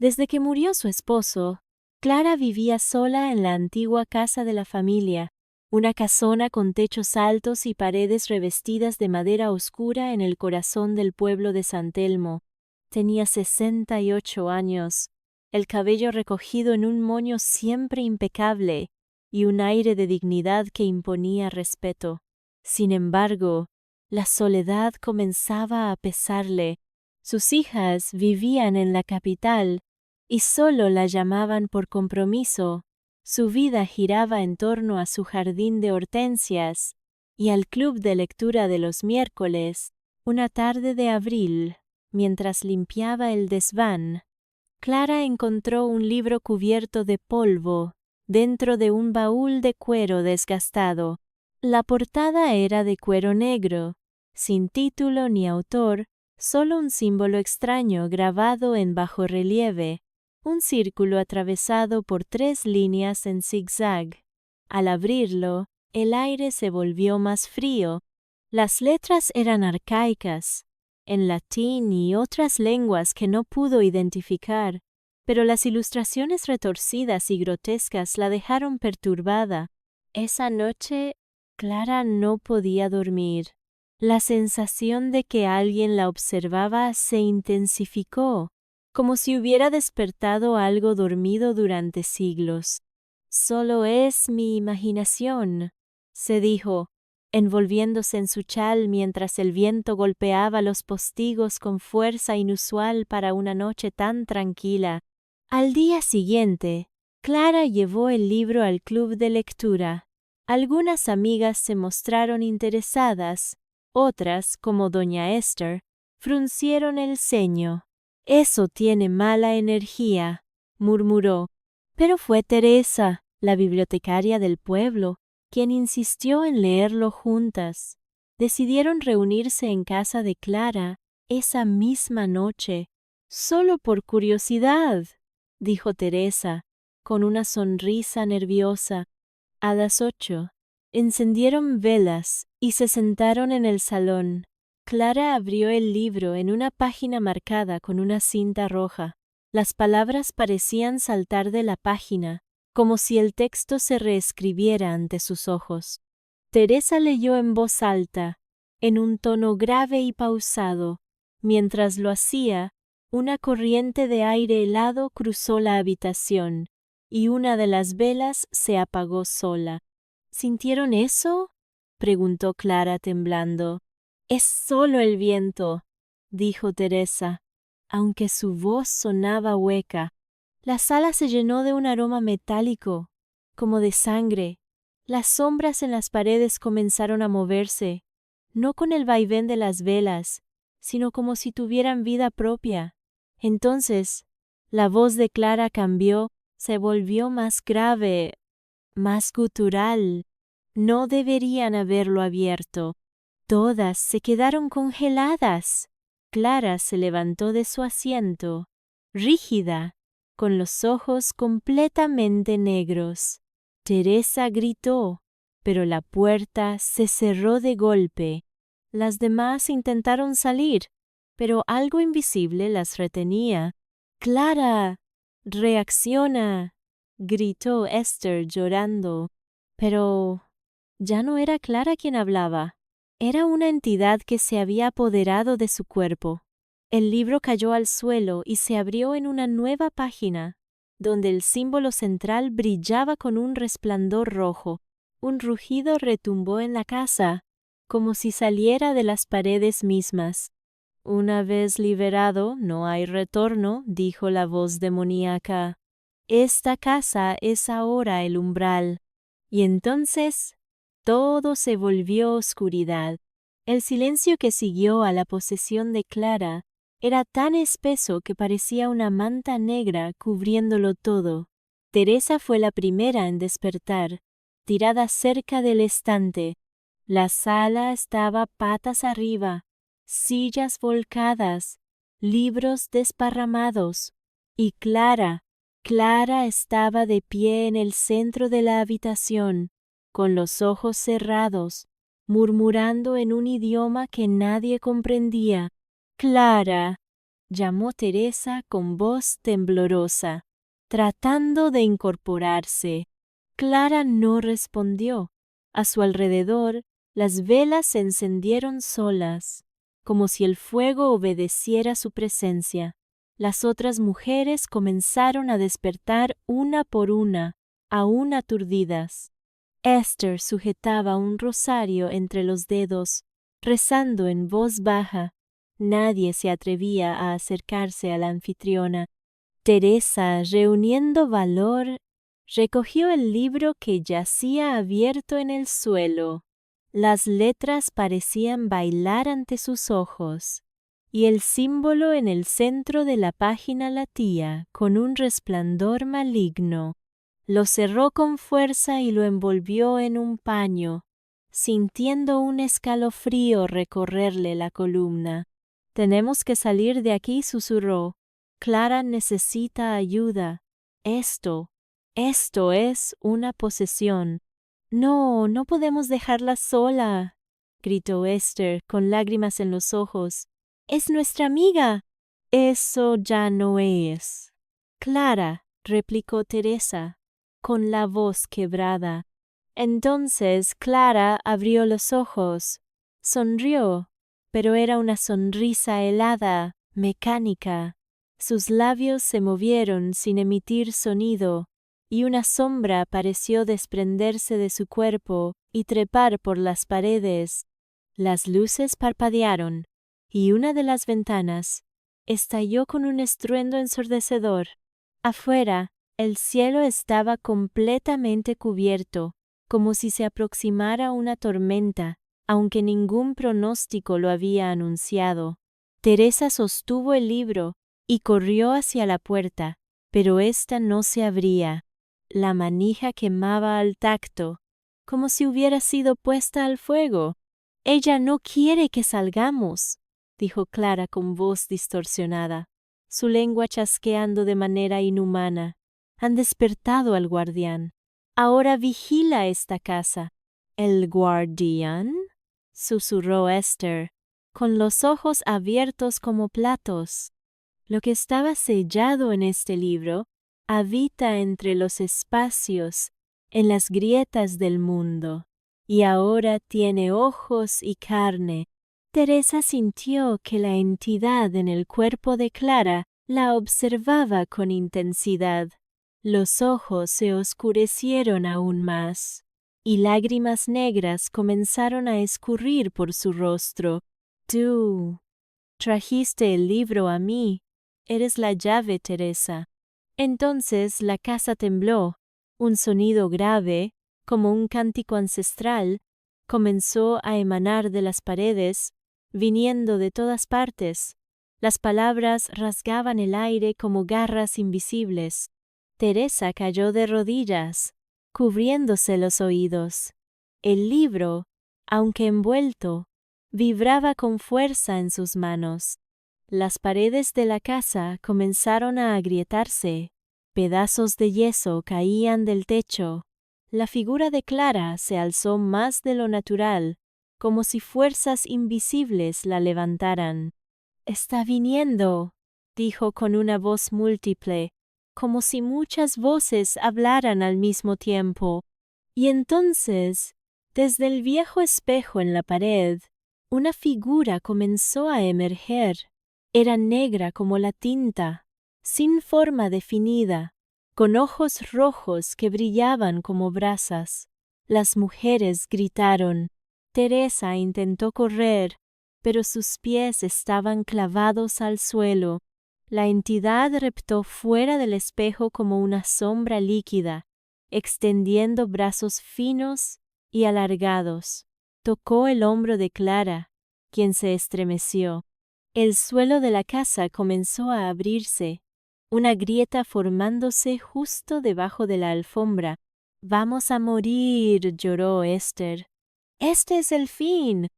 Desde que murió su esposo, Clara vivía sola en la antigua casa de la familia, una casona con techos altos y paredes revestidas de madera oscura en el corazón del pueblo de San Telmo. Tenía 68 años, el cabello recogido en un moño siempre impecable y un aire de dignidad que imponía respeto. Sin embargo, la soledad comenzaba a pesarle. Sus hijas vivían en la capital y solo la llamaban por compromiso. Su vida giraba en torno a su jardín de hortensias y al club de lectura de los miércoles. Una tarde de abril, mientras limpiaba el desván, Clara encontró un libro cubierto de polvo dentro de un baúl de cuero desgastado. La portada era de cuero negro, sin título ni autor, solo un símbolo extraño grabado en bajorrelieve, un círculo atravesado por 3 líneas en zigzag. Al abrirlo, el aire se volvió más frío. Las letras eran arcaicas, en latín y otras lenguas que no pudo identificar, pero las ilustraciones retorcidas y grotescas la dejaron perturbada. Esa noche, Clara no podía dormir. La sensación de que alguien la observaba se intensificó, como si hubiera despertado algo dormido durante siglos. «Solo es mi imaginación», se dijo, envolviéndose en su chal mientras el viento golpeaba los postigos con fuerza inusual para una noche tan tranquila. Al día siguiente, Clara llevó el libro al club de lectura. Algunas amigas se mostraron interesadas, otras, como doña Esther, fruncieron el ceño. «Eso tiene mala energía», murmuró. Pero fue Teresa, la bibliotecaria del pueblo, quien insistió en leerlo juntas. Decidieron reunirse en casa de Clara esa misma noche. «Solo por curiosidad», dijo Teresa, con una sonrisa nerviosa. A las 8, encendieron velas y se sentaron en el salón. Clara abrió el libro en una página marcada con una cinta roja. Las palabras parecían saltar de la página, como si el texto se reescribiera ante sus ojos. Teresa leyó en voz alta, en un tono grave y pausado. Mientras lo hacía, una corriente de aire helado cruzó la habitación, y una de las velas se apagó sola. «¿Sintieron eso?», preguntó Clara temblando. «Es solo el viento», dijo Teresa, aunque su voz sonaba hueca. La sala se llenó de un aroma metálico, como de sangre. Las sombras en las paredes comenzaron a moverse, no con el vaivén de las velas, sino como si tuvieran vida propia. Entonces, la voz de Clara cambió, se volvió más grave, más gutural. No deberían haberlo abierto. Todas se quedaron congeladas. Clara se levantó de su asiento, rígida, con los ojos completamente negros. Teresa gritó, pero la puerta se cerró de golpe. Las demás intentaron salir, pero algo invisible las retenía. «¡Clara! ¡Reacciona!», gritó Esther llorando. Pero ya no era Clara quien hablaba. Era una entidad que se había apoderado de su cuerpo. El libro cayó al suelo y se abrió en una nueva página, donde el símbolo central brillaba con un resplandor rojo. Un rugido retumbó en la casa, como si saliera de las paredes mismas. «Una vez liberado, no hay retorno», dijo la voz demoníaca. «Esta casa es ahora el umbral». Y entonces todo se volvió oscuridad. El silencio que siguió a la posesión de Clara era tan espeso que parecía una manta negra cubriéndolo todo. Teresa fue la primera en despertar, tirada cerca del estante. La sala estaba patas arriba, sillas volcadas, libros desparramados, y Clara estaba de pie en el centro de la habitación, con los ojos cerrados, murmurando en un idioma que nadie comprendía. «Clara», llamó Teresa con voz temblorosa, tratando de incorporarse. Clara no respondió. A su alrededor, las velas se encendieron solas, como si el fuego obedeciera su presencia. Las otras mujeres comenzaron a despertar una por una, aún aturdidas. Esther sujetaba un rosario entre los dedos, rezando en voz baja. Nadie se atrevía a acercarse a la anfitriona. Teresa, reuniendo valor, recogió el libro que yacía abierto en el suelo. Las letras parecían bailar ante sus ojos, y el símbolo en el centro de la página latía con un resplandor maligno. Lo cerró con fuerza y lo envolvió en un paño, sintiendo un escalofrío recorrerle la columna. «Tenemos que salir de aquí», susurró. «Clara necesita ayuda. Esto es una posesión». «No, no podemos dejarla sola», gritó Esther con lágrimas en los ojos. «Es nuestra amiga». «Eso ya no es». «Clara», replicó Teresa, con la voz quebrada. Entonces Clara abrió los ojos, sonrió, pero era una sonrisa helada, mecánica. Sus labios se movieron sin emitir sonido, y una sombra pareció desprenderse de su cuerpo y trepar por las paredes. Las luces parpadearon, y una de las ventanas estalló con un estruendo ensordecedor. Afuera, el cielo estaba completamente cubierto, como si se aproximara una tormenta, aunque ningún pronóstico lo había anunciado. Teresa sostuvo el libro y corrió hacia la puerta, pero ésta no se abría. La manija quemaba al tacto, como si hubiera sido puesta al fuego. «Ella no quiere que salgamos», dijo Clara con voz distorsionada, su lengua chasqueando de manera inhumana. «Han despertado al guardián. Ahora vigila esta casa». «¿El guardián?», susurró Esther, con los ojos abiertos como platos. Lo que estaba sellado en este libro habita entre los espacios, en las grietas del mundo, y ahora tiene ojos y carne. Teresa sintió que la entidad en el cuerpo de Clara la observaba con intensidad. Los ojos se oscurecieron aún más, y lágrimas negras comenzaron a escurrir por su rostro. «Tú trajiste el libro a mí. Eres la llave, Teresa». Entonces la casa tembló. Un sonido grave, como un cántico ancestral, comenzó a emanar de las paredes, viniendo de todas partes. Las palabras rasgaban el aire como garras invisibles. Teresa cayó de rodillas, cubriéndose los oídos. El libro, aunque envuelto, vibraba con fuerza en sus manos. Las paredes de la casa comenzaron a agrietarse. Pedazos de yeso caían del techo. La figura de Clara se alzó más de lo natural, como si fuerzas invisibles la levantaran. «Está viniendo», dijo con una voz múltiple, como si muchas voces hablaran al mismo tiempo. Y entonces, desde el viejo espejo en la pared, una figura comenzó a emerger. Era negra como la tinta, sin forma definida, con ojos rojos que brillaban como brasas. Las mujeres gritaron. Teresa intentó correr, pero sus pies estaban clavados al suelo. La entidad reptó fuera del espejo como una sombra líquida, extendiendo brazos finos y alargados. Tocó el hombro de Clara, quien se estremeció. El suelo de la casa comenzó a abrirse, una grieta formándose justo debajo de la alfombra. «Vamos a morir», lloró Esther. «Este es el fin».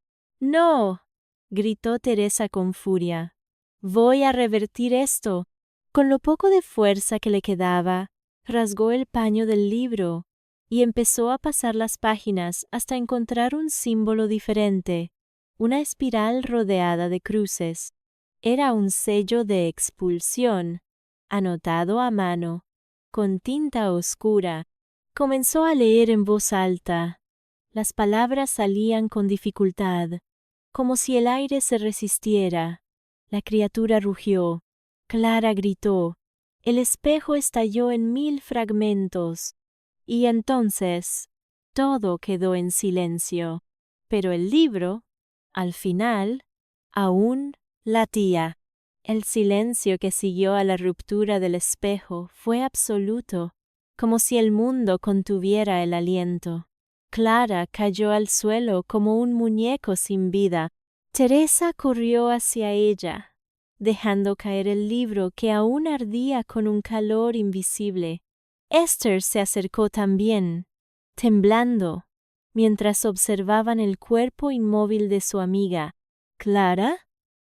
«No», gritó Teresa con furia. «Voy a revertir esto». Con lo poco de fuerza que le quedaba, rasgó el paño del libro y empezó a pasar las páginas hasta encontrar un símbolo diferente, una espiral rodeada de cruces. Era un sello de expulsión, anotado a mano, con tinta oscura. Comenzó a leer en voz alta. Las palabras salían con dificultad, como si el aire se resistiera. La criatura rugió. Clara gritó. El espejo estalló en 1000 fragmentos. Y entonces todo quedó en silencio. Pero el libro, al final, aún latía. El silencio que siguió a la ruptura del espejo fue absoluto, como si el mundo contuviera el aliento. Clara cayó al suelo como un muñeco sin vida. Teresa corrió hacia ella, dejando caer el libro que aún ardía con un calor invisible. Esther se acercó también, temblando, mientras observaban el cuerpo inmóvil de su amiga. ¿Clara?,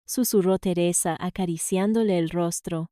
susurró Teresa acariciándole el rostro.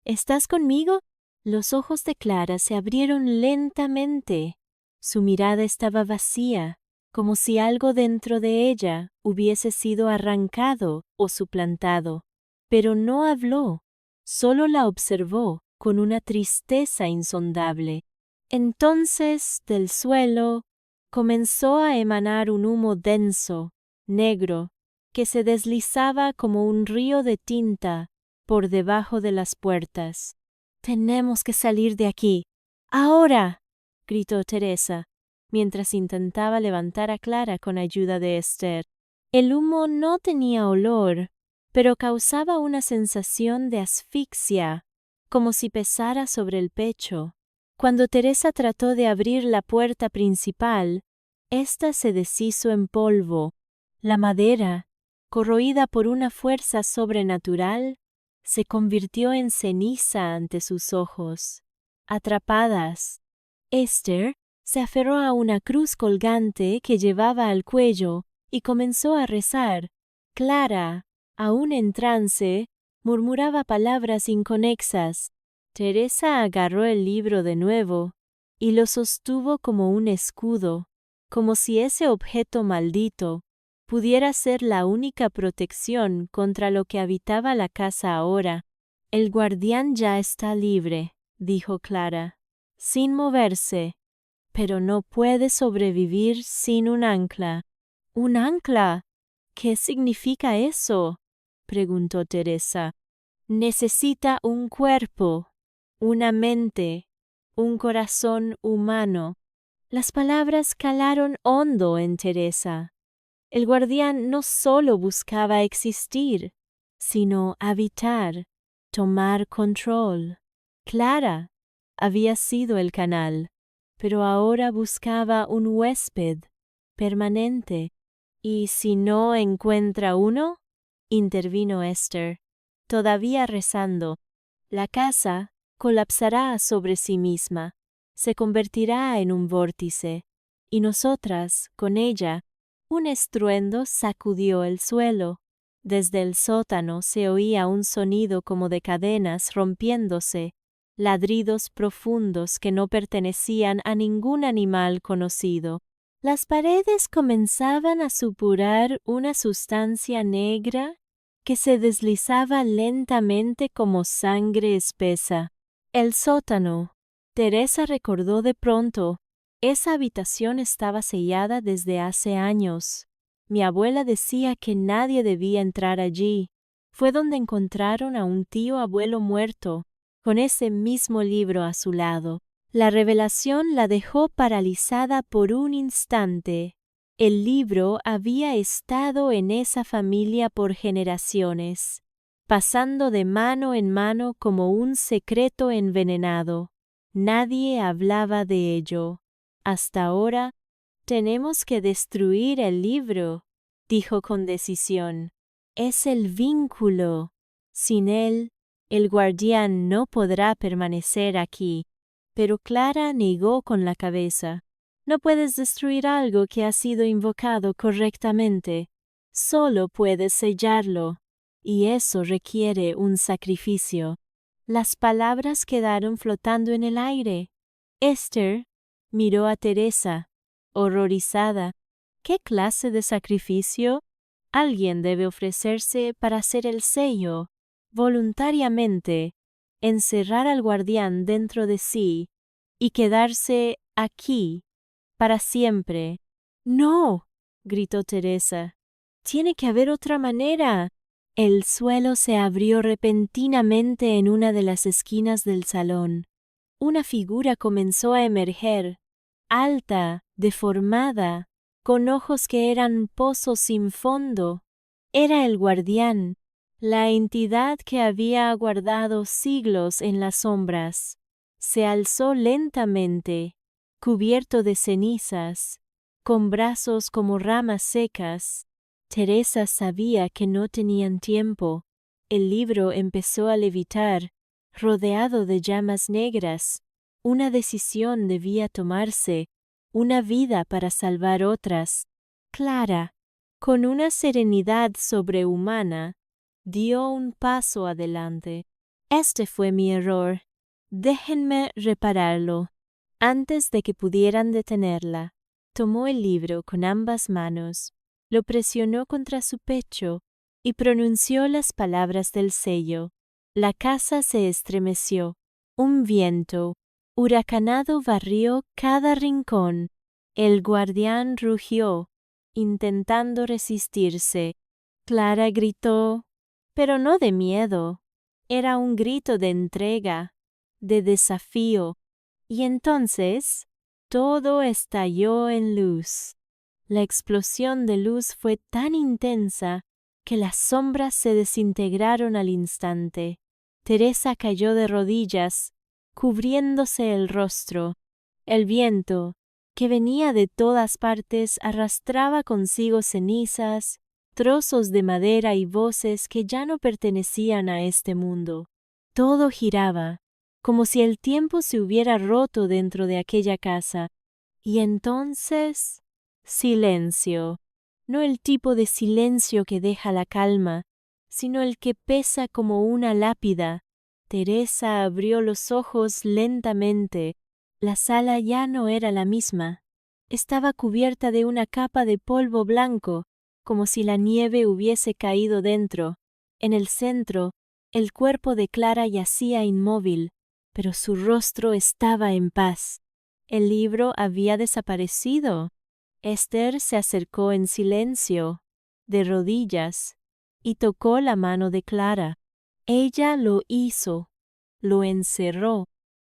¿Estás conmigo? Los ojos de Clara se abrieron lentamente. Su mirada estaba vacía, como si algo dentro de ella hubiese sido arrancado o suplantado. Pero no habló, solo la observó con una tristeza insondable. Entonces, del suelo, comenzó a emanar un humo denso, negro, que se deslizaba como un río de tinta por debajo de las puertas. «Tenemos que salir de aquí. ¡Ahora!», gritó Teresa, mientras intentaba levantar a Clara con ayuda de Esther. El humo no tenía olor, pero causaba una sensación de asfixia, como si pesara sobre el pecho. Cuando Teresa trató de abrir la puerta principal, ésta se deshizo en polvo. La madera, corroída por una fuerza sobrenatural, se convirtió en ceniza ante sus ojos. Atrapadas, Esther se aferró a una cruz colgante que llevaba al cuello y comenzó a rezar. Clara, aún en trance, murmuraba palabras inconexas. Teresa agarró el libro de nuevo y lo sostuvo como un escudo, como si ese objeto maldito pudiera ser la única protección contra lo que habitaba la casa ahora. «El guardián ya está libre», dijo Clara, sin moverse, «pero no puede sobrevivir sin un ancla». «¿Un ancla? ¿Qué significa eso?», preguntó Teresa. «Necesita un cuerpo, una mente, un corazón humano». Las palabras calaron hondo en Teresa. El guardián no solo buscaba existir, sino habitar, tomar control. Clara había sido el canal, pero ahora buscaba un huésped permanente. «¿Y si no encuentra uno?», intervino Esther, todavía rezando. «La casa colapsará sobre sí misma, se convertirá en un vórtice, y nosotras, con ella». Un estruendo sacudió el suelo. Desde el sótano se oía un sonido como de cadenas rompiéndose, ladridos profundos que no pertenecían a ningún animal conocido. Las paredes comenzaban a supurar una sustancia negra que se deslizaba lentamente como sangre espesa. El sótano. Teresa recordó de pronto. Esa habitación estaba sellada desde hace años. Mi abuela decía que nadie debía entrar allí. Fue donde encontraron a un tío abuelo muerto, con ese mismo libro a su lado. La revelación la dejó paralizada por un instante. El libro había estado en esa familia por generaciones, pasando de mano en mano como un secreto envenenado. Nadie hablaba de ello. «Hasta ahora, tenemos que destruir el libro», dijo con decisión. «Es el vínculo. Sin él, el guardián no podrá permanecer aquí». Pero Clara negó con la cabeza. «No puedes destruir algo que ha sido invocado correctamente. Solo puedes sellarlo, y eso requiere un sacrificio». Las palabras quedaron flotando en el aire. Esther miró a Teresa, horrorizada. «¿Qué clase de sacrificio? Alguien debe ofrecerse para hacer el sello». voluntariamente, encerrar al guardián dentro de sí y quedarse aquí para siempre. ¡No!, gritó Teresa. «Tiene que haber otra manera». El suelo se abrió repentinamente en una de las esquinas del salón. Una figura comenzó a emerger, alta, deformada, con ojos que eran pozos sin fondo. Era el guardián, la entidad que había aguardado siglos en las sombras. Se alzó lentamente, cubierto de cenizas, con brazos como ramas secas. Teresa sabía que no tenían tiempo. El libro empezó a levitar, rodeado de llamas negras. Una decisión debía tomarse, una vida para salvar otras. Clara, con una serenidad sobrehumana, dio un paso adelante. «Este fue mi error. Déjenme repararlo». Antes de que pudieran detenerla, tomó el libro con ambas manos, lo presionó contra su pecho y pronunció las palabras del sello. La casa se estremeció. Un viento huracanado barrió cada rincón. El guardián rugió, intentando resistirse. Clara gritó, pero no de miedo. Era un grito de entrega, de desafío. Y entonces todo estalló en luz. La explosión de luz fue tan intensa que las sombras se desintegraron al instante. Teresa cayó de rodillas, cubriéndose el rostro. El viento, que venía de todas partes, arrastraba consigo cenizas, trozos de madera y voces que ya no pertenecían a este mundo. Todo giraba, como si el tiempo se hubiera roto dentro de aquella casa. Y entonces, silencio. No el tipo de silencio que deja la calma, sino el que pesa como una lápida. Teresa abrió los ojos lentamente. La sala ya no era la misma. Estaba cubierta de una capa de polvo blanco, como si la nieve hubiese caído dentro. En el centro, el cuerpo de Clara yacía inmóvil, pero su rostro estaba en paz. El libro había desaparecido. Esther se acercó en silencio, de rodillas, y tocó la mano de Clara. Ella lo hizo, lo encerró.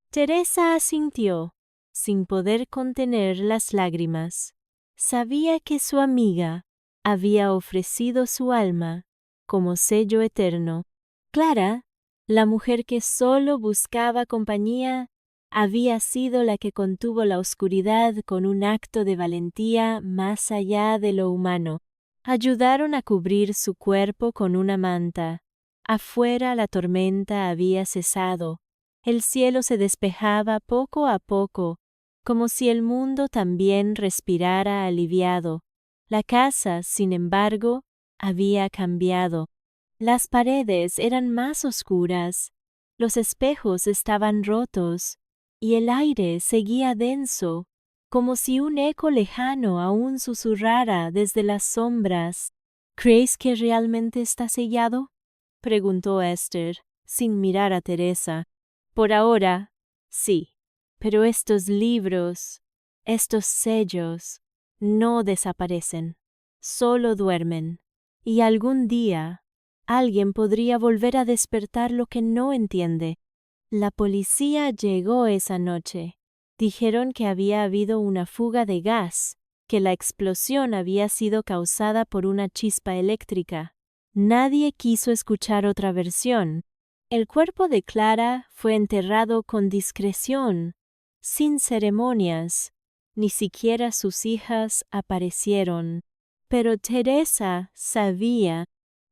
Teresa asintió, sin poder contener las lágrimas. Sabía que su amiga había ofrecido su alma como sello eterno. Clara, la mujer que solo buscaba compañía, había sido la que contuvo la oscuridad con un acto de valentía más allá de lo humano. Ayudaron a cubrir su cuerpo con una manta. Afuera la tormenta había cesado. El cielo se despejaba poco a poco, como si el mundo también respirara aliviado. La casa, sin embargo, había cambiado. Las paredes eran más oscuras, los espejos estaban rotos, y el aire seguía denso, como si un eco lejano aún susurrara desde las sombras. «¿Crees que realmente está sellado?», preguntó Esther, sin mirar a Teresa. «Por ahora, sí, pero estos libros, estos sellos, no desaparecen, solo duermen, y algún día alguien podría volver a despertar lo que no entiende». La policía llegó esa noche. Dijeron que había habido una fuga de gas, que la explosión había sido causada por una chispa eléctrica. Nadie quiso escuchar otra versión. El cuerpo de Clara fue enterrado con discreción, sin ceremonias. Ni siquiera sus hijas aparecieron. Pero Teresa sabía.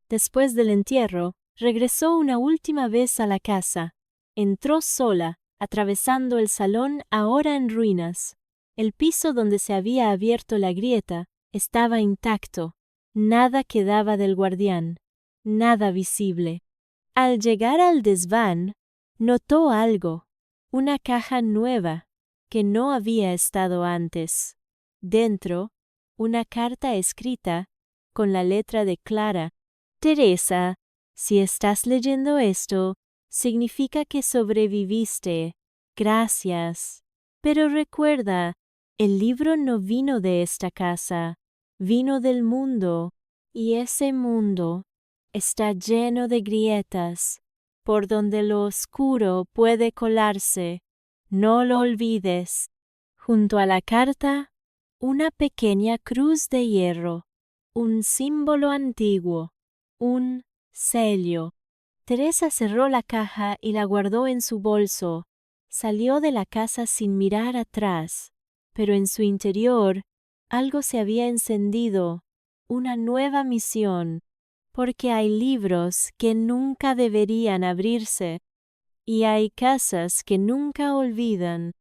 Después del entierro, regresó una última vez a la casa. Entró sola, atravesando el salón ahora en ruinas. El piso donde se había abierto la grieta estaba intacto. Nada quedaba del guardián, nada visible. Al llegar al desván, notó algo, una caja nueva que no había estado antes. Dentro, una carta escrita con la letra de Clara. «Teresa, Si estás leyendo esto, significa que sobreviviste. Gracias. Pero recuerda, el libro no vino de esta casa, vino del mundo, y ese mundo está lleno de grietas, por donde lo oscuro puede colarse. No lo olvides. Junto a la carta, una pequeña cruz de hierro, un símbolo antiguo, un sello. Teresa cerró la caja y la guardó en su bolso. Salió de la casa sin mirar atrás, pero en su interior algo se había encendido, una nueva misión, porque hay libros que nunca deberían abrirse, y hay casas que nunca olvidan.